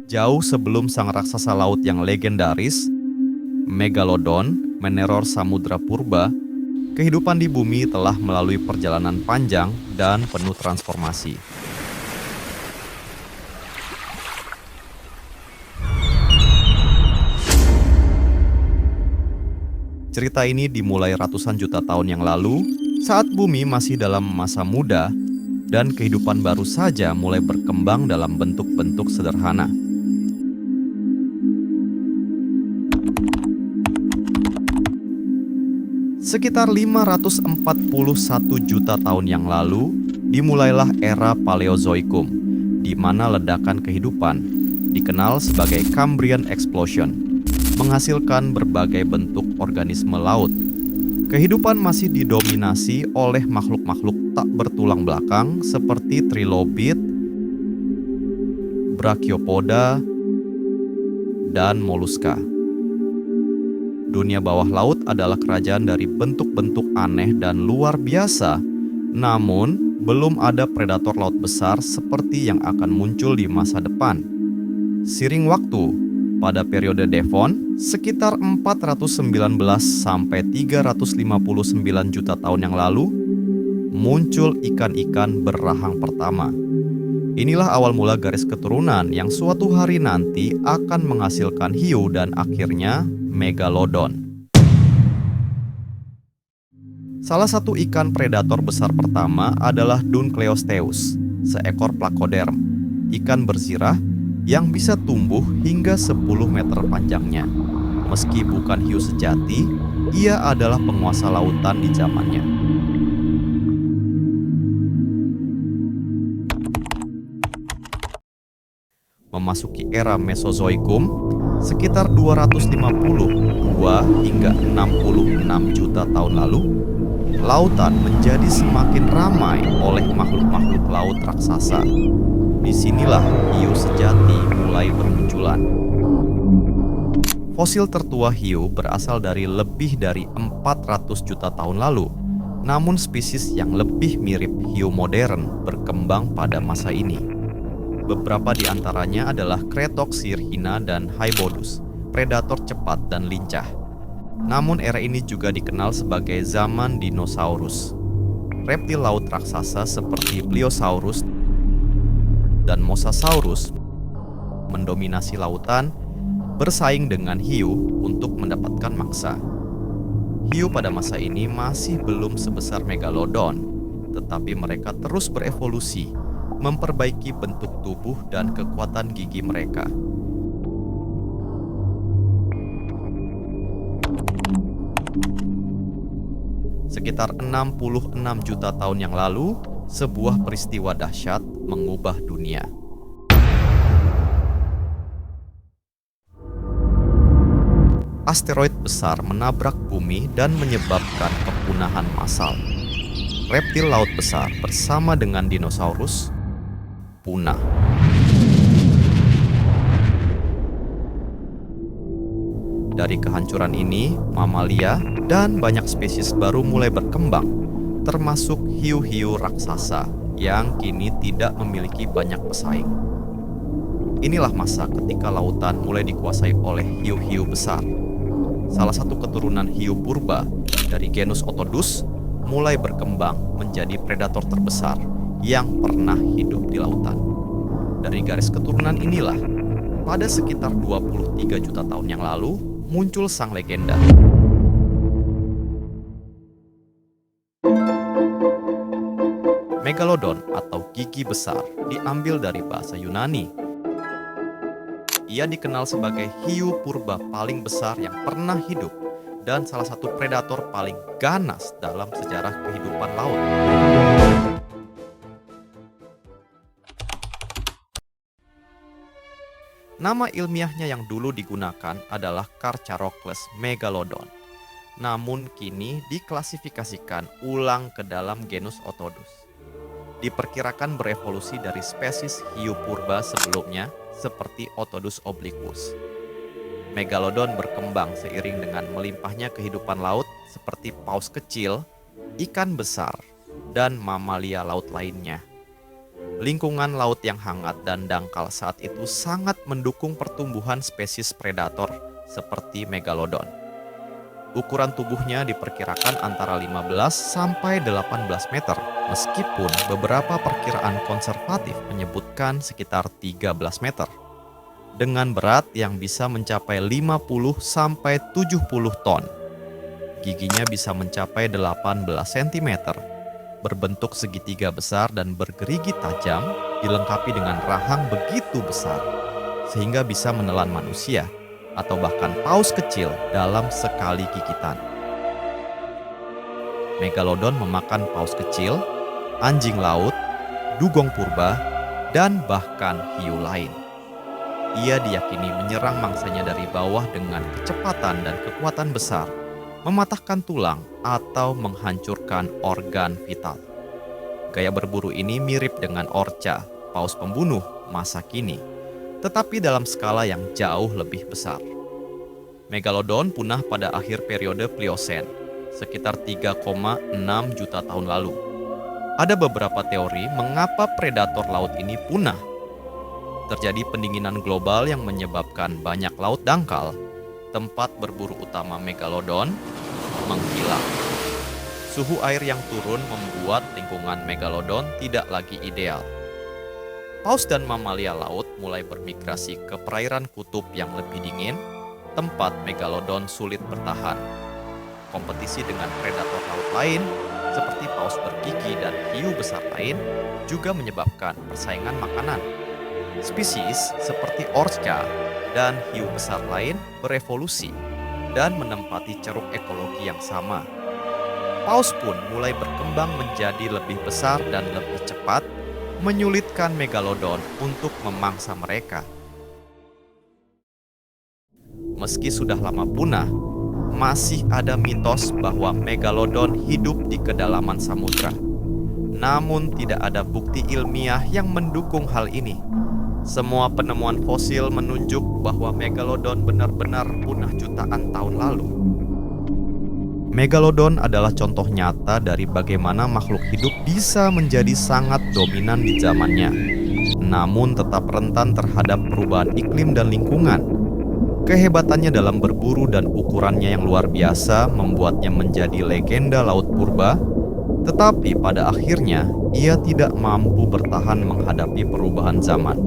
Jauh sebelum sang raksasa laut yang legendaris, Megalodon, meneror samudra purba, kehidupan di bumi telah melalui perjalanan panjang dan penuh transformasi. Cerita ini dimulai ratusan juta tahun yang lalu, saat bumi masih dalam masa muda dan kehidupan baru saja mulai berkembang dalam bentuk-bentuk sederhana. Sekitar 541 juta tahun yang lalu, dimulailah era Paleozoikum, di mana ledakan kehidupan, dikenal sebagai Cambrian Explosion, menghasilkan berbagai bentuk organisme laut. Kehidupan masih didominasi oleh makhluk-makhluk tak bertulang belakang seperti trilobit, brachiopoda, dan moluska. Dunia bawah laut adalah kerajaan dari bentuk-bentuk aneh dan luar biasa. Namun, belum ada predator laut besar seperti yang akan muncul di masa depan. Seiring waktu, pada periode Devon, sekitar 419 sampai 359 juta tahun yang lalu, muncul ikan-ikan berrahang pertama. Inilah awal mula garis keturunan yang suatu hari nanti akan menghasilkan hiu dan akhirnya Megalodon. Salah satu ikan predator besar pertama adalah Dunkleosteus, seekor plakoderm, ikan berzirah yang bisa tumbuh hingga 10 meter panjangnya. Meski bukan hiu sejati, ia adalah penguasa lautan di zamannya. Memasuki era Mesozoikum, sekitar 252 hingga 66 juta tahun lalu, lautan menjadi semakin ramai oleh makhluk-makhluk laut raksasa. Disinilah hiu sejati mulai bermunculan. Fosil tertua hiu berasal dari lebih dari 400 juta tahun lalu, namun spesies yang lebih mirip hiu modern berkembang pada masa ini. Beberapa di antaranya adalah Kretoxyrhina dan Haibodus, predator cepat dan lincah. Namun era ini juga dikenal sebagai zaman dinosaurus. Reptil laut raksasa seperti Pliosaurus dan Mosasaurus mendominasi lautan, bersaing dengan hiu untuk mendapatkan mangsa. Hiu pada masa ini masih belum sebesar Megalodon, tetapi mereka terus berevolusi, memperbaiki bentuk tubuh dan kekuatan gigi mereka. Sekitar 66 juta tahun yang lalu, sebuah peristiwa dahsyat mengubah dunia. Asteroid besar menabrak bumi dan menyebabkan kepunahan massal. Reptil laut besar bersama dengan dinosaurus punah. Dari kehancuran ini, mamalia dan banyak spesies baru mulai berkembang, termasuk hiu-hiu raksasa yang kini tidak memiliki banyak pesaing. Inilah masa ketika lautan mulai dikuasai oleh hiu-hiu besar. Salah satu keturunan hiu purba dari genus Otodus mulai berkembang menjadi predator terbesar yang pernah hidup di lautan. Dari garis keturunan inilah, pada sekitar 23 juta tahun yang lalu, muncul sang legenda. Megalodon atau gigi besar diambil dari bahasa Yunani. Ia dikenal sebagai hiu purba paling besar yang pernah hidup dan salah satu predator paling ganas dalam sejarah kehidupan laut. Nama ilmiahnya yang dulu digunakan adalah Carcharodontes megalodon, namun kini diklasifikasikan ulang ke dalam genus Otodus. Diperkirakan berevolusi dari spesies hiu purba sebelumnya seperti Otodus obliquus. Megalodon berkembang seiring dengan melimpahnya kehidupan laut seperti paus kecil, ikan besar, dan mamalia laut lainnya. Lingkungan laut yang hangat dan dangkal saat itu sangat mendukung pertumbuhan spesies predator seperti megalodon. Ukuran tubuhnya diperkirakan antara 15 sampai 18 meter, meskipun beberapa perkiraan konservatif menyebutkan sekitar 13 meter. Dengan berat yang bisa mencapai 50 sampai 70 ton. Giginya bisa mencapai 18 cm, berbentuk segitiga besar dan bergerigi tajam, dilengkapi dengan rahang begitu besar, sehingga bisa menelan manusia atau bahkan paus kecil dalam sekali gigitan. Megalodon memakan paus kecil, anjing laut, dugong purba, dan bahkan hiu lain. Ia diyakini menyerang mangsanya dari bawah dengan kecepatan dan kekuatan besar, mematahkan tulang atau menghancurkan organ vital. Gaya berburu ini mirip dengan orca, paus pembunuh masa kini, tetapi dalam skala yang jauh lebih besar. Megalodon punah pada akhir periode Pliocene, sekitar 3,6 juta tahun lalu. Ada beberapa teori mengapa predator laut ini punah. Terjadi pendinginan global yang menyebabkan banyak laut dangkal, tempat berburu utama megalodon, menghilang. Suhu air yang turun membuat lingkungan megalodon tidak lagi ideal. Paus dan mamalia laut mulai bermigrasi ke perairan kutub yang lebih dingin, tempat megalodon sulit bertahan. Kompetisi dengan predator laut lain, seperti paus bergigi dan hiu besar lain, juga menyebabkan persaingan makanan. Spesies seperti orca dan hiu besar lain berevolusi dan menempati ceruk ekologi yang sama. Paus pun mulai berkembang menjadi lebih besar dan lebih cepat, menyulitkan megalodon untuk memangsa mereka. Meski sudah lama punah, masih ada mitos bahwa megalodon hidup di kedalaman samudra. Namun tidak ada bukti ilmiah yang mendukung hal ini. Semua penemuan fosil menunjuk bahwa megalodon benar-benar punah jutaan tahun lalu. Megalodon adalah contoh nyata dari bagaimana makhluk hidup bisa menjadi sangat dominan di zamannya, namun tetap rentan terhadap perubahan iklim dan lingkungan. Kehebatannya dalam berburu dan ukurannya yang luar biasa membuatnya menjadi legenda laut purba, tetapi pada akhirnya ia tidak mampu bertahan menghadapi perubahan zaman.